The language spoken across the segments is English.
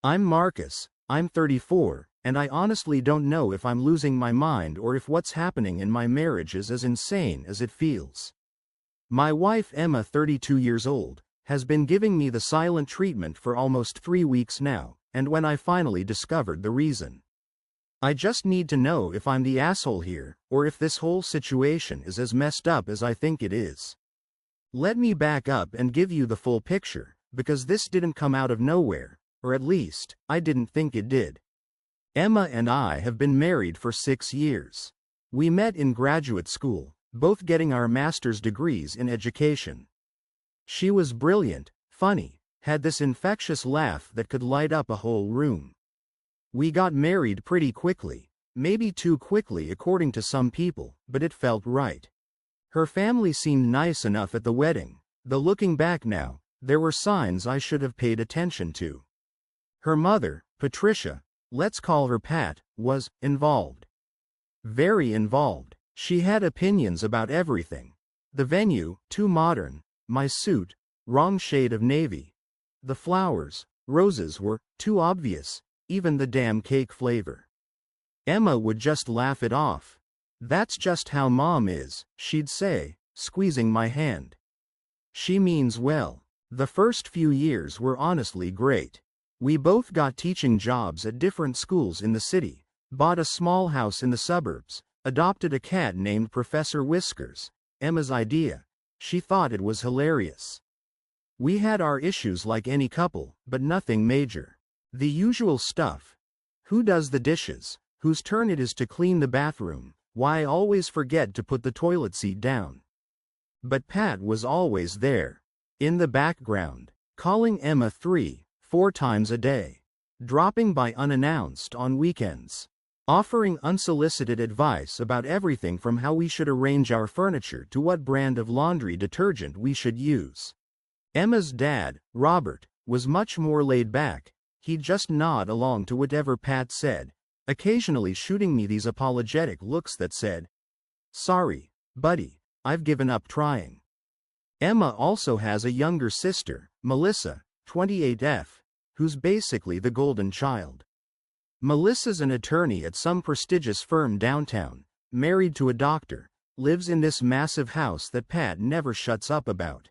I'm Marcus, I'm 34, and I honestly don't know if I'm losing my mind or if what's happening in my marriage is as insane as it feels. My wife Emma, 32 years old, has been giving me the silent treatment for almost 3 weeks now, and when I finally discovered the reason, I just need to know if I'm the asshole here, or if this whole situation is as messed up as I think it is. Let me back up and give you the full picture, because this didn't come out of nowhere, or at least, I didn't think it did. Emma and I have been married for 6 years. We met in graduate school, both getting our master's degrees in education. She was brilliant, funny, had this infectious laugh that could light up a whole room. We got married pretty quickly, maybe too quickly according to some people, but it felt right. Her family seemed nice enough at the wedding, though looking back now, there were signs I should have paid attention to. Her mother, Patricia, let's call her Pat, was involved. Very involved. She had opinions about everything. The venue, too modern, my suit, wrong shade of navy. The flowers, roses were too obvious, even the damn cake flavor. Emma would just laugh it off. That's just how Mom is, she'd say, squeezing my hand. She means well. The first few years were honestly great. We both got teaching jobs at different schools in the city, bought a small house in the suburbs, adopted a cat named Professor Whiskers, Emma's idea. She thought it was hilarious. We had our issues like any couple, but nothing major. The usual stuff. Who does the dishes? Whose turn it is to clean the bathroom? Why I always forget to put the toilet seat down? But Pat was always there. In the background. Calling Emma 3-4 times a day. Dropping by unannounced on weekends. Offering unsolicited advice about everything from how we should arrange our furniture to what brand of laundry detergent we should use. Emma's dad, Robert, was much more laid back. He'd just nod along to whatever Pat said, occasionally shooting me these apologetic looks that said, "Sorry, buddy, I've given up trying." Emma also has a younger sister, Melissa, 28F, who's basically the golden child. Melissa's an attorney at some prestigious firm downtown, married to a doctor, lives in this massive house that Pat never shuts up about.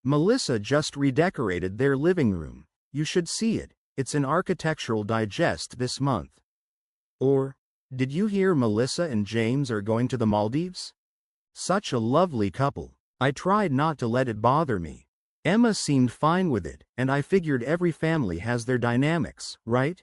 Melissa just redecorated their living room. You should see it. It's in Architectural Digest this month. Or, did you hear Melissa and James are going to the Maldives? Such a lovely couple. I tried not to let it bother me. Emma seemed fine with it, and I figured every family has their dynamics, right?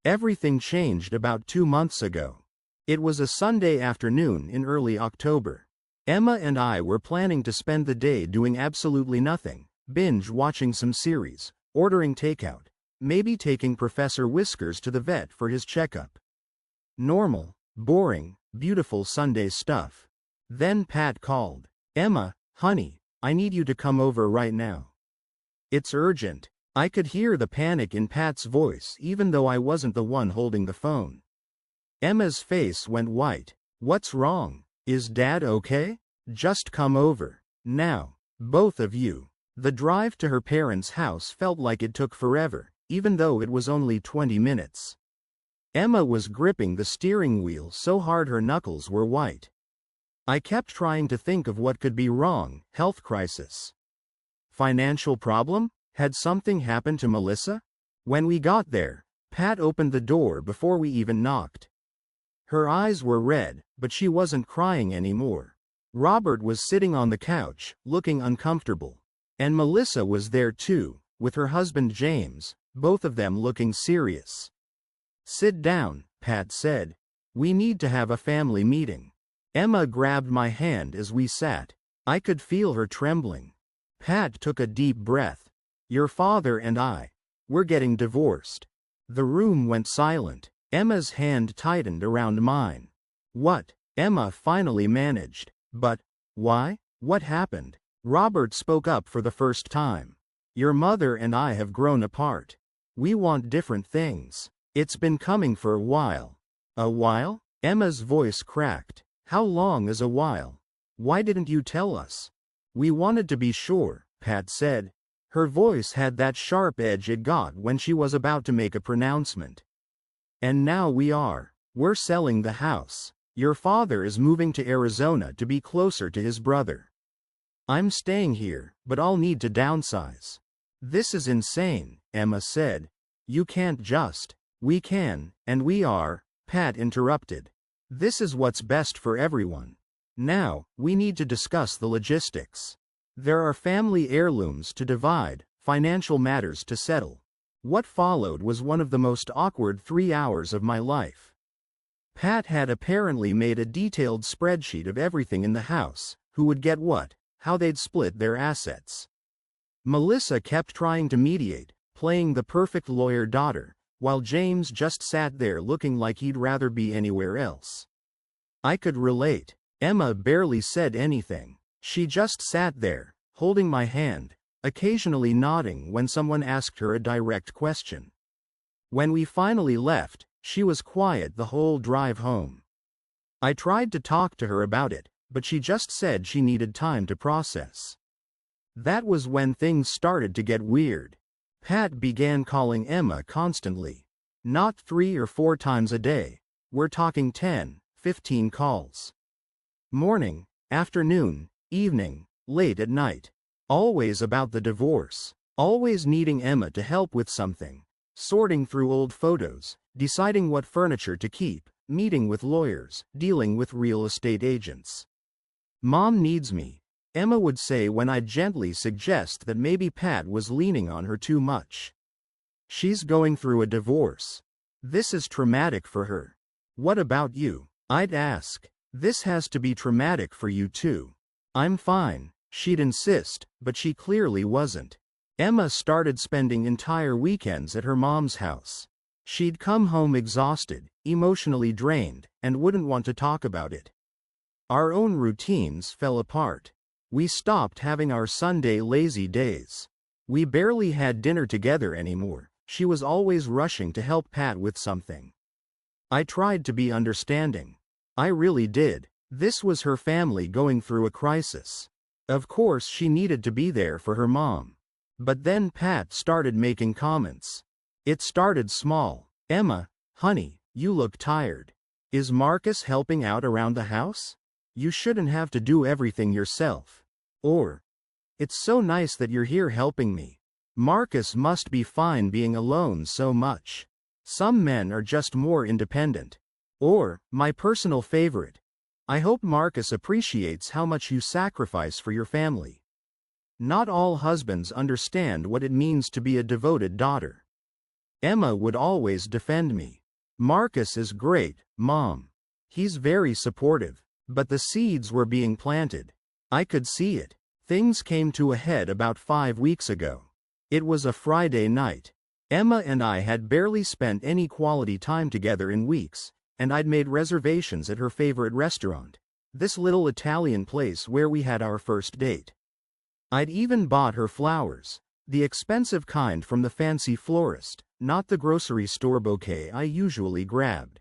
Everything changed about 2 months ago. It was a Sunday afternoon in early October. Emma and I were planning to spend the day doing absolutely nothing, binge watching some series, ordering takeout, maybe taking Professor Whiskers to the vet for his checkup. Normal, boring, beautiful Sunday stuff. Then Pat called. "Emma, honey, I need you to come over right now. It's urgent." I could hear the panic in Pat's voice even though I wasn't the one holding the phone. Emma's face went white. "What's wrong? Is Dad okay? Just come over. Now. Both of you." The drive to her parents' house felt like it took forever, even though it was only 20 minutes. Emma was gripping the steering wheel so hard her knuckles were white. I kept trying to think of what could be wrong. Health crisis? Financial problem? Had something happened to Melissa? When we got there, Pat opened the door before we even knocked. Her eyes were red, but she wasn't crying anymore. Robert was sitting on the couch, looking uncomfortable. And Melissa was there too, with her husband James, both of them looking serious. "Sit down," Pat said. "We need to have a family meeting." Emma grabbed my hand as we sat. I could feel her trembling. Pat took a deep breath. "Your father and we're getting divorced." The room went silent. Emma's hand tightened around mine. "What?" Emma finally managed. "But why? What happened?" Robert spoke up for the first time. "Your mother and I have grown apart. We want different things. It's been coming for a while." "A while?" Emma's voice cracked. "How long is a while? Why didn't you tell us?" "We wanted to be sure," Pat said. Her voice had that sharp edge it got when she was about to make a pronouncement. "And now we're selling the house. Your father is moving to Arizona to be closer to his brother. I'm staying here, but I'll need to downsize." "This is insane," Emma said. "You can't just." "We can, and we are," Pat interrupted. "This is what's best for everyone. Now, we need to discuss the logistics. There are family heirlooms to divide, financial matters to settle." What followed was one of the most awkward 3 hours of my life. Pat had apparently made a detailed spreadsheet of everything in the house, who would get what, how they'd split their assets. Melissa kept trying to mediate, playing the perfect lawyer daughter, while James just sat there looking like he'd rather be anywhere else. I could relate. Emma barely said anything. She just sat there, holding my hand, occasionally nodding when someone asked her a direct question. When we finally left, she was quiet the whole drive home. I tried to talk to her about it, but she just said she needed time to process. That was when things started to get weird. Pat began calling Emma constantly. Not 3 or 4 times a day. We're talking 10, 15 calls. Morning, afternoon, evening, late at night. Always about the divorce. Always needing Emma to help with something. Sorting through old photos, deciding what furniture to keep, meeting with lawyers, dealing with real estate agents. "Mom needs me," Emma would say when I'd gently suggest that maybe Pat was leaning on her too much. "She's going through a divorce. This is traumatic for her." "What about you?" I'd ask. "This has to be traumatic for you too." "I'm fine," she'd insist, but she clearly wasn't. Emma started spending entire weekends at her mom's house. She'd come home exhausted, emotionally drained, and wouldn't want to talk about it. Our own routines fell apart. We stopped having our Sunday lazy days. We barely had dinner together anymore. She was always rushing to help Pat with something. I tried to be understanding. I really did. This was her family going through a crisis. Of course she needed to be there for her mom. But then Pat started making comments. It started small. "Emma, honey, you look tired. Is Marcus helping out around the house? You shouldn't have to do everything yourself." Or, "It's so nice that you're here helping me. Marcus must be fine being alone so much. Some men are just more independent." Or, my personal favorite, "I hope Marcus appreciates how much you sacrifice for your family." Not all husbands understand what it means to be a devoted daughter. Emma would always defend me. "Marcus is great, Mom. He's very supportive." But the seeds were being planted. I could see it. Things came to a head about 5 weeks ago. It was a Friday night. Emma and I had barely spent any quality time together in weeks, and I'd made reservations at her favorite restaurant, this little Italian place where we had our first date. I'd even bought her flowers, the expensive kind from the fancy florist, not the grocery store bouquet I usually grabbed.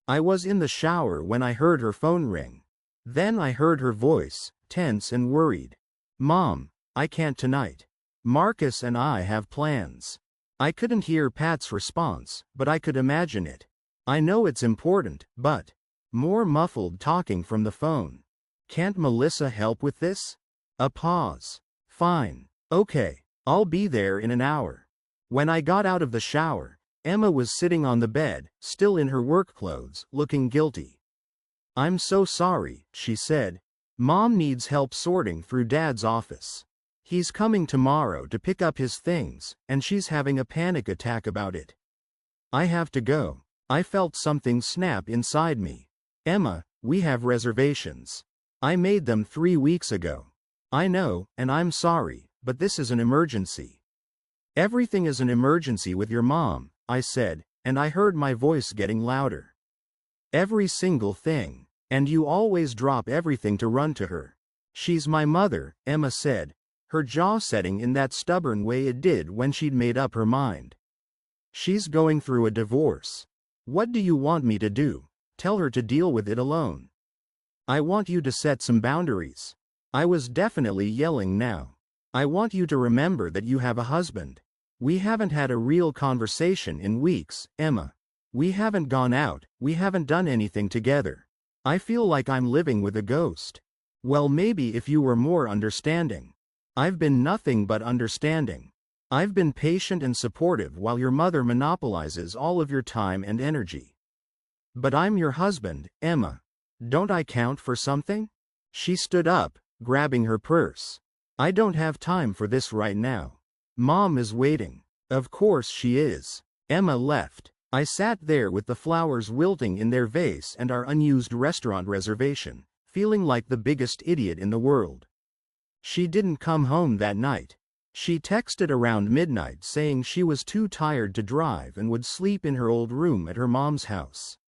I was in the shower when I heard her phone ring. Then I heard her voice, tense and worried. "Mom, I can't tonight. Marcus and I have plans." I couldn't hear Pat's response, but I could imagine it. "I know it's important, but..." More muffled talking from the phone. "Can't Melissa help with this?" A pause. "Fine. Okay. I'll be there in an hour." When I got out of the shower, Emma was sitting on the bed, still in her work clothes, looking guilty. "I'm so sorry," she said. "Mom needs help sorting through Dad's office. He's coming tomorrow to pick up his things, and she's having a panic attack about it. I have to go." I felt something snap inside me. "Emma, we have reservations. I made them 3 weeks ago." "I know, and I'm sorry, but this is an emergency." "Everything is an emergency with your mom," I said, and I heard my voice getting louder. "Every single thing. And you always drop everything to run to her." "She's my mother," Emma said, her jaw setting in that stubborn way it did when she'd made up her mind. "She's going through a divorce. What do you want me to do? Tell her to deal with it alone?" "I want you to set some boundaries." I was definitely yelling now. I want you to remember that you have a husband. We haven't had a real conversation in weeks, Emma. We haven't gone out, we haven't done anything together. I feel like I'm living with a ghost. Well, maybe if you were more understanding. I've been nothing but understanding. I've been patient and supportive while your mother monopolizes all of your time and energy. But I'm your husband, Emma. Don't I count for something? She stood up, grabbing her purse. I don't have time for this right now. Mom is waiting. Of course she is. Emma left. I sat there with the flowers wilting in their vase and our unused restaurant reservation, feeling like the biggest idiot in the world. She didn't come home that night. She texted around midnight saying she was too tired to drive and would sleep in her old room at her mom's house.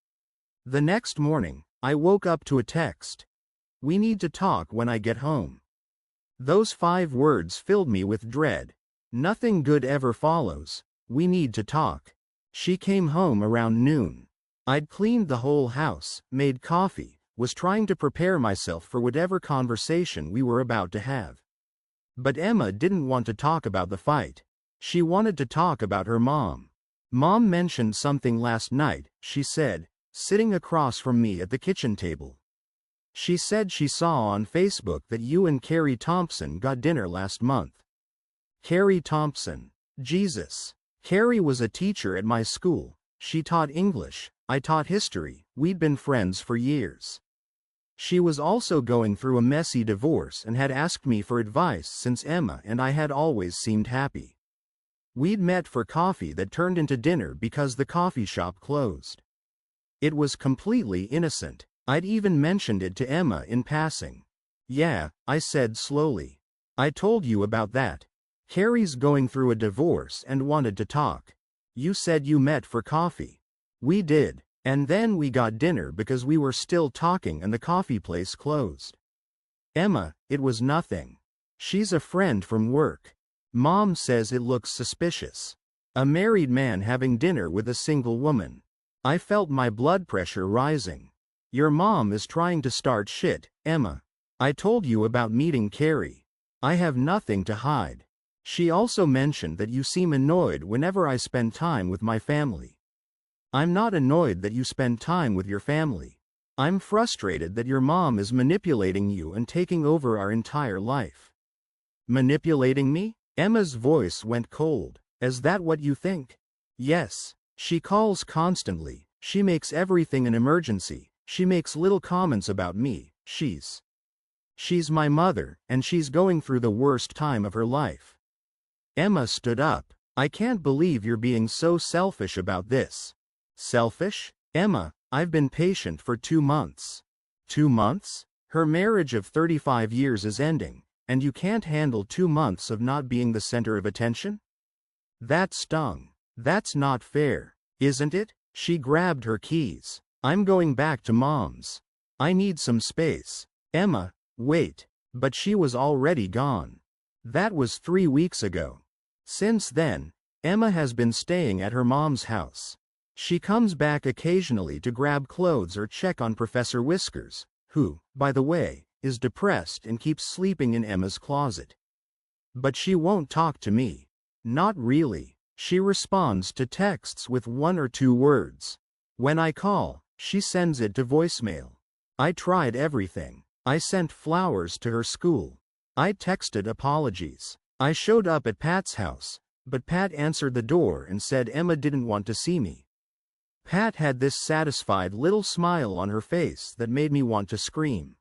The next morning, I woke up to a text. We need to talk when I get home. Those 5 words filled me with dread. Nothing good ever follows. We need to talk. She came home around noon. I'd cleaned the whole house, made coffee, was trying to prepare myself for whatever conversation we were about to have. But Emma didn't want to talk about the fight. She wanted to talk about her mom. Mom mentioned something last night, she said, sitting across from me at the kitchen table. She said she saw on Facebook that you and Carrie Thompson got dinner last month. Carrie Thompson. Jesus. Carrie was a teacher at my school. She taught English, I taught history, we'd been friends for years. She was also going through a messy divorce and had asked me for advice since Emma and I had always seemed happy. We'd met for coffee that turned into dinner because the coffee shop closed. It was completely innocent. I'd even mentioned it to Emma in passing. Yeah, I said slowly. I told you about that. Carrie's going through a divorce and wanted to talk. You said you met for coffee. We did, and then we got dinner because we were still talking and the coffee place closed. Emma, it was nothing. She's a friend from work. Mom says it looks suspicious. A married man having dinner with a single woman. I felt my blood pressure rising. Your mom is trying to start shit, Emma. I told you about meeting Carrie. I have nothing to hide. She also mentioned that you seem annoyed whenever I spend time with my family. I'm not annoyed that you spend time with your family. I'm frustrated that your mom is manipulating you and taking over our entire life. Manipulating me? Emma's voice went cold. Is that what you think? Yes. She calls constantly. She makes everything an emergency. She makes little comments about me. She's my mother, and she's going through the worst time of her life. Emma stood up. I can't believe you're being so selfish about this. Selfish? Emma, I've been patient for 2 months. 2 months? Her marriage of 35 years is ending, and you can't handle 2 months of not being the center of attention? That stung. That's not fair, isn't it? She grabbed her keys. I'm going back to Mom's. I need some space. Emma, wait. But she was already gone. That was 3 weeks ago. Since then, Emma has been staying at her mom's house. She comes back occasionally to grab clothes or check on Professor Whiskers, who, by the way, is depressed and keeps sleeping in Emma's closet. But she won't talk to me. Not really. She responds to texts with 1 or 2 words. When I call, she sends it to voicemail. I tried everything. I sent flowers to her school. I texted apologies. I showed up at Pat's house, but Pat answered the door and said Emma didn't want to see me. Pat had this satisfied little smile on her face that made me want to scream.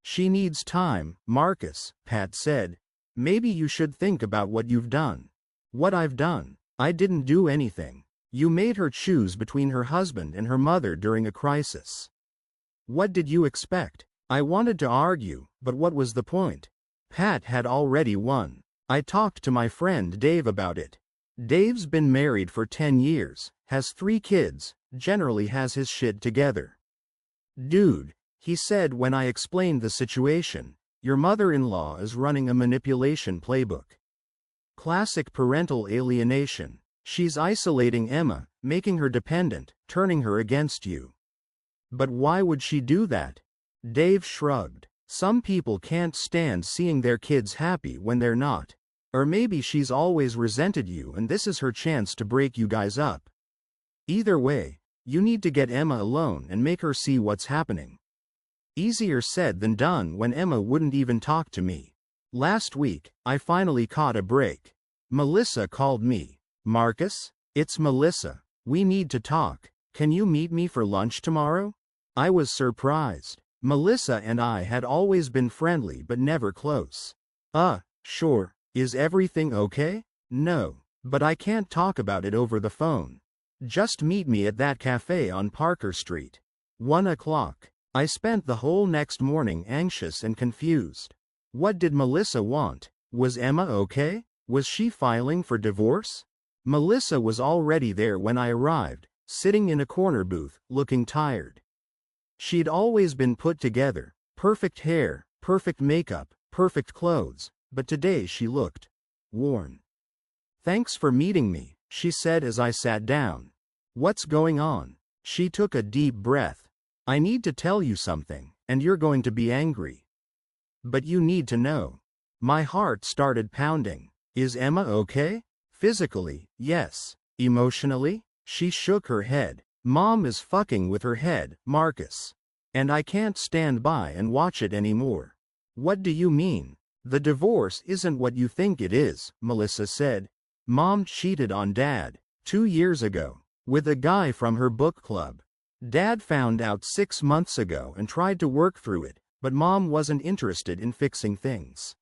She needs time, Marcus, Pat said. Maybe you should think about what you've done. What I've done. I didn't do anything. You made her choose between her husband and her mother during a crisis. What did you expect? I wanted to argue, but what was the point? Pat had already won. I talked to my friend Dave about it. Dave's been married for 10 years, has 3 kids, generally has his shit together. Dude, he said when I explained the situation, your mother-in-law is running a manipulation playbook. Classic parental alienation. She's isolating Emma, making her dependent, turning her against you. But why would she do that? Dave shrugged. Some people can't stand seeing their kids happy when they're not. Or maybe she's always resented you and this is her chance to break you guys up. Either way, you need to get Emma alone and make her see what's happening. Easier said than done when Emma wouldn't even talk to me. Last week, I finally caught a break. Melissa called me. Marcus, it's Melissa. We need to talk. Can you meet me for lunch tomorrow? I was surprised. Melissa and I had always been friendly but never close. Sure. Is everything okay? No. But I can't talk about it over the phone. Just meet me at that cafe on Parker Street. 1 o'clock. I spent the whole next morning anxious and confused. What did Melissa want? Was Emma okay? Was she filing for divorce? Melissa was already there when I arrived, sitting in a corner booth, looking tired. She'd always been put together, perfect hair, perfect makeup, perfect clothes, but today she looked worn. Thanks for meeting me, she said as I sat down. What's going on? She took a deep breath. I need to tell you something, and you're going to be angry. But you need to know. My heart started pounding. Is Emma okay? Physically, yes. Emotionally? She shook her head. Mom is fucking with her head, Marcus. And I can't stand by and watch it anymore. What do you mean? The divorce isn't what you think it is, Melissa said. Mom cheated on Dad 2 years ago with a guy from her book club. Dad found out 6 months ago and tried to work through it, but Mom wasn't interested in fixing things.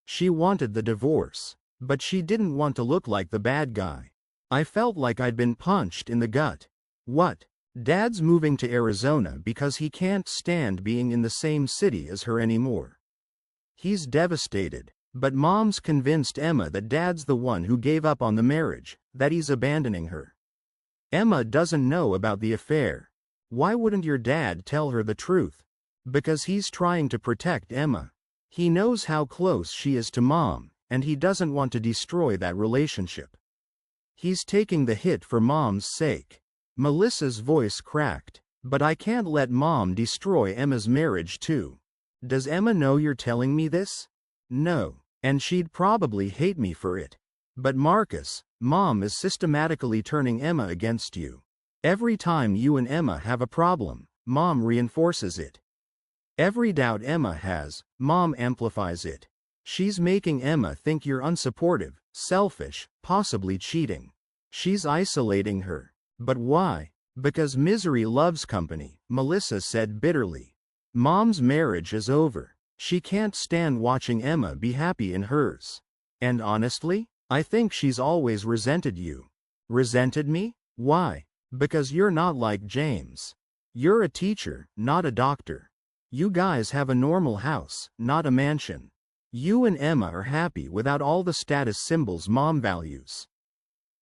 She wanted the divorce, but she didn't want to look like the bad guy. I felt like I'd been punched in the gut. What? Dad's moving to Arizona because he can't stand being in the same city as her anymore. He's devastated, but Mom's convinced Emma that Dad's the one who gave up on the marriage, that he's abandoning her. Emma doesn't know about the affair. Why wouldn't your dad tell her the truth? Because he's trying to protect Emma. He knows how close she is to Mom, and he doesn't want to destroy that relationship. He's taking the hit for Mom's sake. Melissa's voice cracked. But I can't let Mom destroy Emma's marriage too. Does Emma know you're telling me this? No. And she'd probably hate me for it. But Marcus, Mom is systematically turning Emma against you. Every time you and Emma have a problem, Mom reinforces it. Every doubt Emma has, Mom amplifies it. She's making Emma think you're unsupportive, selfish, possibly cheating. She's isolating her. But why? Because misery loves company, Melissa said bitterly. Mom's marriage is over. She can't stand watching Emma be happy in hers. And honestly, I think she's always resented you. Resented me? Why? Because you're not like James. You're a teacher, not a doctor. You guys have a normal house, not a mansion. You and Emma are happy without all the status symbols Mom values.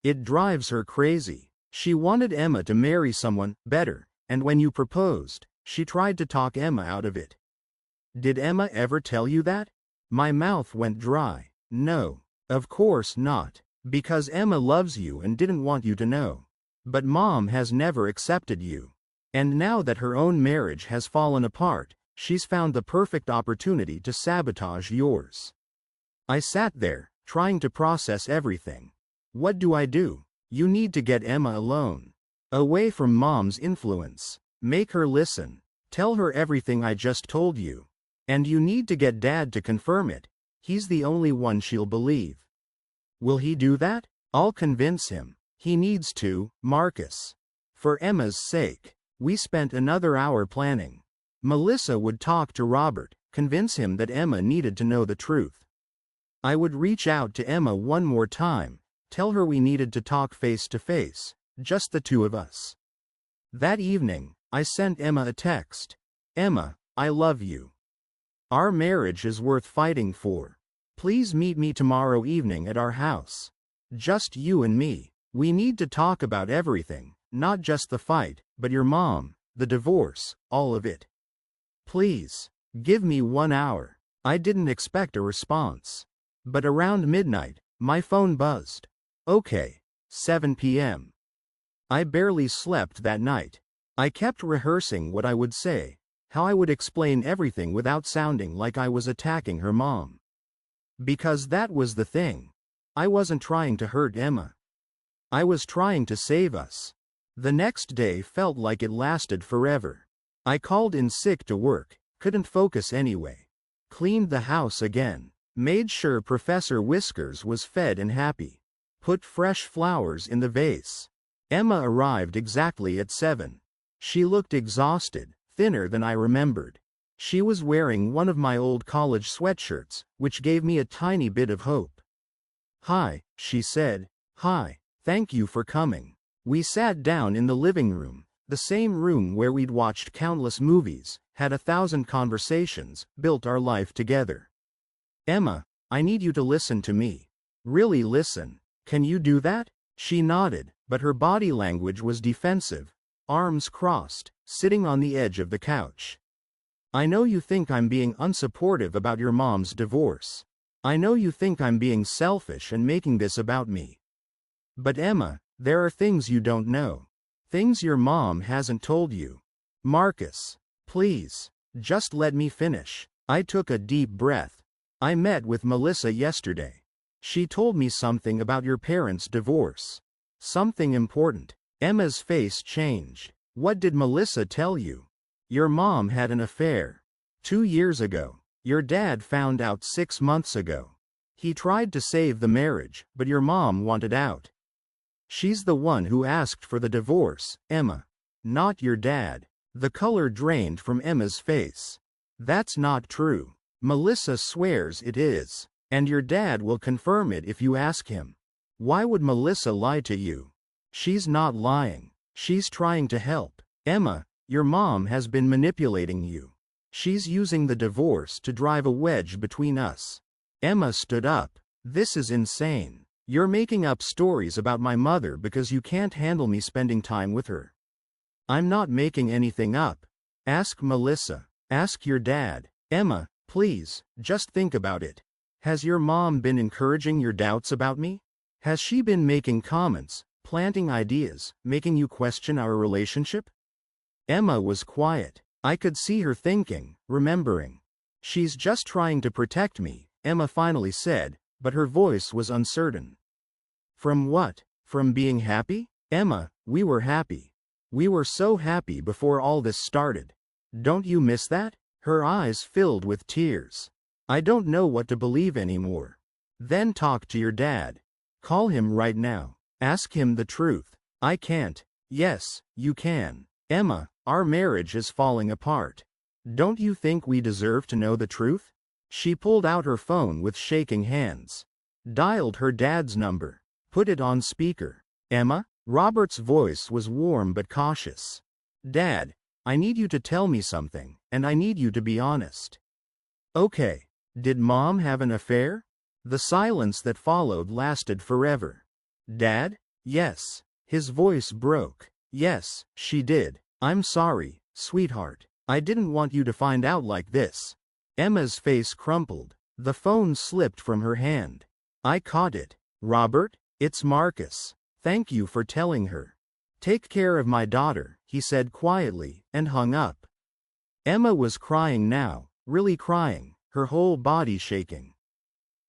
It drives her crazy. She wanted Emma to marry someone better, and when you proposed, she tried to talk Emma out of it. Did Emma ever tell you that? My mouth went dry. No. Of course not. Because Emma loves you and didn't want you to know. But Mom has never accepted you. And now that her own marriage has fallen apart, she's found the perfect opportunity to sabotage yours. I sat there, trying to process everything. What do I do? You need to get Emma alone. Away from Mom's influence. Make her listen. Tell her everything I just told you. And you need to get Dad to confirm it. He's the only one she'll believe. Will he do that? I'll convince him. He needs to, Marcus. For Emma's sake. We spent another hour planning. Melissa would talk to Robert, convince him that Emma needed to know the truth. I would reach out to Emma one more time, tell her we needed to talk face to face, just the two of us. That evening, I sent Emma a text. Emma, I love you. Our marriage is worth fighting for. Please meet me tomorrow evening at our house. Just you and me. We need to talk about everything, not just the fight, but your mom, the divorce, all of it. Please, give me 1 hour. I didn't expect a response. But around midnight, my phone buzzed. Okay, 7 p.m. I barely slept that night. I kept rehearsing what I would say. How I would explain everything without sounding like I was attacking her mom. Because that was the thing. I wasn't trying to hurt Emma. I was trying to save us. The next day felt like it lasted forever. I called in sick to work, couldn't focus anyway. Cleaned the house again. Made sure Professor Whiskers was fed and happy. Put fresh flowers in the vase. Emma arrived exactly at 7. She looked exhausted, thinner than I remembered. She was wearing one of my old college sweatshirts, which gave me a tiny bit of hope. "Hi," she said. "Hi, thank you for coming." We sat down in the living room, the same room where we'd watched countless movies, had 1,000 conversations, built our life together. "Emma, I need you to listen to me. Really listen. Can you do that?" She nodded, but her body language was defensive, arms crossed, sitting on the edge of the couch. "I know you think I'm being unsupportive about your mom's divorce. I know you think I'm being selfish and making this about me. But Emma, there are things you don't know. Things your mom hasn't told you. Marcus, please, just let me finish." I took a deep breath. "I met with Melissa yesterday. She told me something about your parents' divorce. Something important." Emma's face changed. "What did Melissa tell you?" "Your mom had an affair. 2 years ago. Your dad found out 6 months ago. He tried to save the marriage, but your mom wanted out. She's the one who asked for the divorce, Emma. Not your dad." The color drained from Emma's face. "That's not true. Melissa swears it is. And your dad will confirm it if you ask him. Why would Melissa lie to you? She's not lying. She's trying to help. Emma, your mom has been manipulating you. She's using the divorce to drive a wedge between us." Emma stood up. "This is insane. You're making up stories about my mother because you can't handle me spending time with her." "I'm not making anything up. Ask Melissa. Ask your dad. Emma, please, just think about it. Has your mom been encouraging your doubts about me? Has she been making comments, planting ideas, making you question our relationship?" Emma was quiet. I could see her thinking, remembering. "She's just trying to protect me," Emma finally said, but her voice was uncertain. "From what? From being happy?" "Emma, we were happy. We were so happy before all this started. Don't you miss that?" Her eyes filled with tears. "I don't know what to believe anymore." "Then talk to your dad. Call him right now. Ask him the truth." "I can't." "Yes, you can. Emma, our marriage is falling apart. Don't you think we deserve to know the truth?" She pulled out her phone with shaking hands. Dialed her dad's number. Put it on speaker. "Emma?" Robert's voice was warm but cautious. "Dad, I need you to tell me something, and I need you to be honest." "Okay. Did Mom have an affair?" The silence that followed lasted forever. "Dad?" "Yes." His voice broke. "Yes, she did. I'm sorry, sweetheart. I didn't want you to find out like this." Emma's face crumpled. The phone slipped from her hand. I caught it. "Robert, it's Marcus. Thank you for telling her. Take care of my daughter," he said quietly, and hung up. Emma was crying now, really crying, her whole body shaking.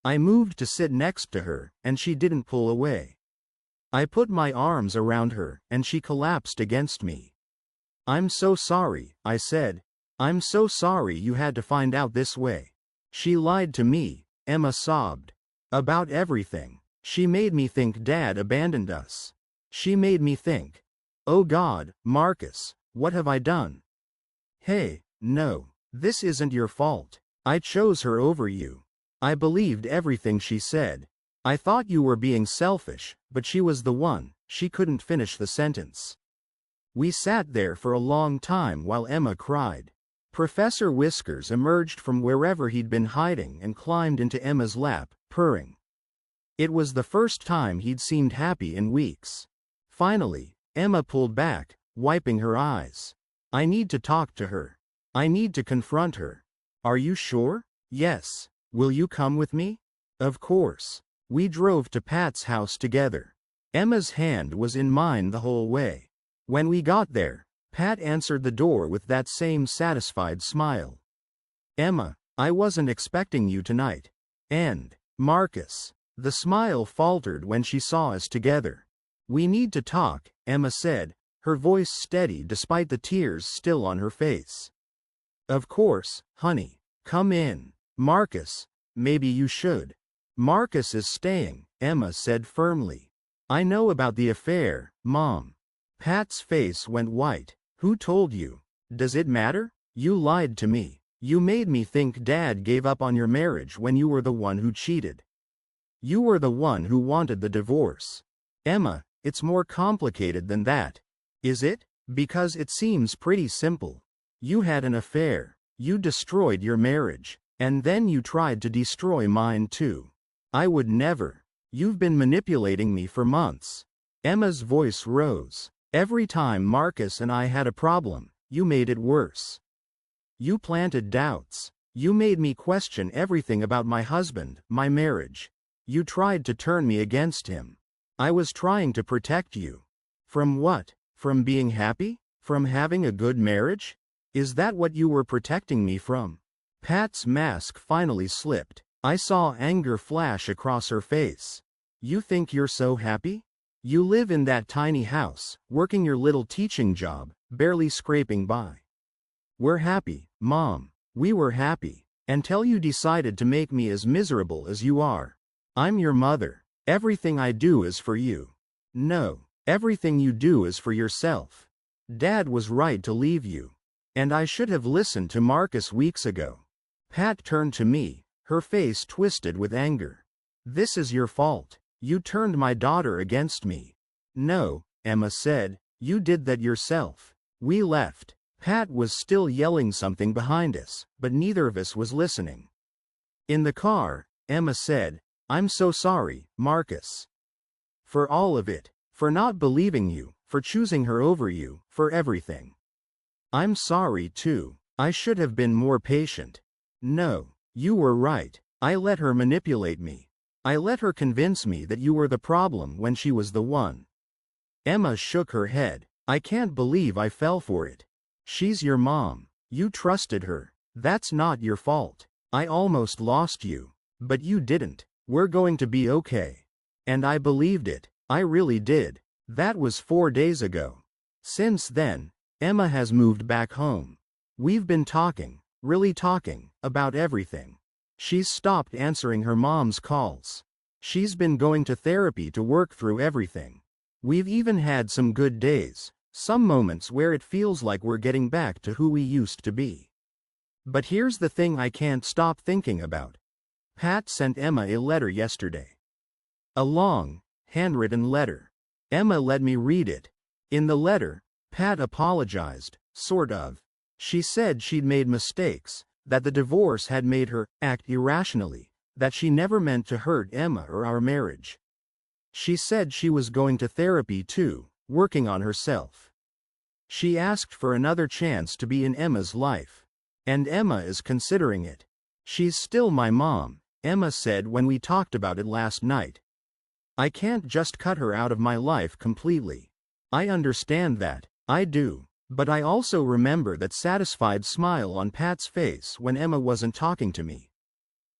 I moved to sit next to her, and she didn't pull away. I put my arms around her, and she collapsed against me. "I'm so sorry," I said. "I'm so sorry you had to find out this way. She lied to me," Emma sobbed. "About everything. She made me think Dad abandoned us. She made me think, oh God, Marcus, what have I done?" "Hey, no, this isn't your fault. I chose her over you. I believed everything she said. I thought you were being selfish, but she was the one." She couldn't finish the sentence. We sat there for a long time while Emma cried. Professor Whiskers emerged from wherever he'd been hiding and climbed into Emma's lap, purring. It was the first time he'd seemed happy in weeks. Finally, Emma pulled back, wiping her eyes. "I need to talk to her. I need to confront her." "Are you sure?" "Yes. Will you come with me?" "Of course." We drove to Pat's house together. Emma's hand was in mine the whole way. When we got there, Pat answered the door with that same satisfied smile. Emma, I wasn't expecting you tonight. And, Marcus. The smile faltered when she saw us together. We need to talk, Emma said, her voice steady despite the tears still on her face. Of course, honey. Come in. Marcus, maybe you should. Marcus is staying, Emma said firmly. I know about the affair, Mom. Pat's face went white. Who told you? Does it matter? You lied to me. You made me think Dad gave up on your marriage when you were the one who cheated. You were the one who wanted the divorce. Emma, it's more complicated than that. Is it? Because it seems pretty simple. You had an affair. You destroyed your marriage. And then you tried to destroy mine too. I would never. You've been manipulating me for months. Emma's voice rose. Every time Marcus and I had a problem, you made it worse. You planted doubts. You made me question everything about my husband, my marriage. You tried to turn me against him. I was trying to protect you. From what? From being happy? From having a good marriage? Is that what you were protecting me from? Pat's mask finally slipped. I saw anger flash across her face. You think you're so happy? You live in that tiny house, working your little teaching job, barely scraping by. We're happy, Mom. We were happy. Until you decided to make me as miserable as you are. I'm your mother. Everything I do is for you. No, everything you do is for yourself. Dad was right to leave you. And I should have listened to Marcus weeks ago. Pat turned to me, her face twisted with anger. This is your fault. You turned my daughter against me. No, Emma said, you did that yourself. We left. Pat was still yelling something behind us, but neither of us was listening. In the car, Emma said, I'm so sorry, Marcus. For all of it, for not believing you, for choosing her over you, for everything. I'm sorry too. I should have been more patient. No, you were right. I let her manipulate me. I let her convince me that you were the problem when she was the one. Emma shook her head. I can't believe I fell for it. She's your mom. You trusted her. That's not your fault. I almost lost you. But you didn't. We're going to be okay. And I believed it. I really did. That was 4 days ago. Since then, Emma has moved back home. We've been talking, really talking, about everything. She's stopped answering her mom's calls. She's been going to therapy to work through everything. We've even had some good days, some moments where it feels like we're getting back to who we used to be. But here's the thing I can't stop thinking about. Pat sent Emma a letter yesterday. A long, handwritten letter. Emma let me read it. In the letter, Pat apologized, sort of. She said she'd made mistakes, that the divorce had made her act irrationally, that she never meant to hurt Emma or our marriage. She said she was going to therapy too, working on herself. She asked for another chance to be in Emma's life. And Emma is considering it. She's still my mom, Emma said when we talked about it last night. I can't just cut her out of my life completely. I understand that, I do. But I also remember that satisfied smile on Pat's face when Emma wasn't talking to me.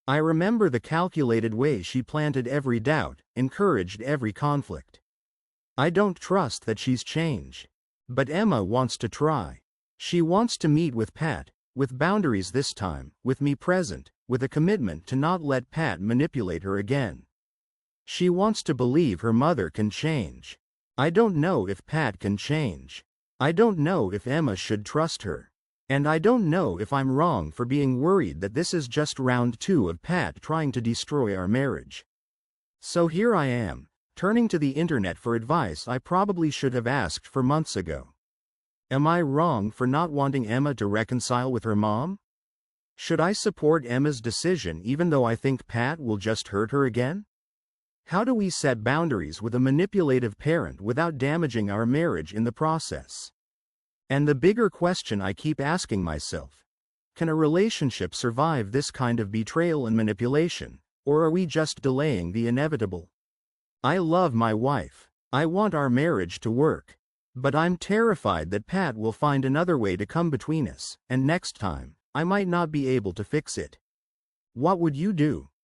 I remember the calculated way she planted every doubt, encouraged every conflict. I don't trust that she's changed. But Emma wants to try. She wants to meet with Pat, with boundaries this time, with me present, with a commitment to not let Pat manipulate her again. She wants to believe her mother can change. I don't know if Pat can change. I don't know if Emma should trust her. And I don't know if I'm wrong for being worried that this is just round 2 of Pat trying to destroy our marriage. So here I am, turning to the internet for advice I probably should have asked for months ago. Am I wrong for not wanting Emma to reconcile with her mom? Should I support Emma's decision even though I think Pat will just hurt her again? How do we set boundaries with a manipulative parent without damaging our marriage in the process? And the bigger question I keep asking myself, can a relationship survive this kind of betrayal and manipulation, or are we just delaying the inevitable? I love my wife. I want our marriage to work. But I'm terrified that Pat will find another way to come between us, and next time, I might not be able to fix it. What would you do?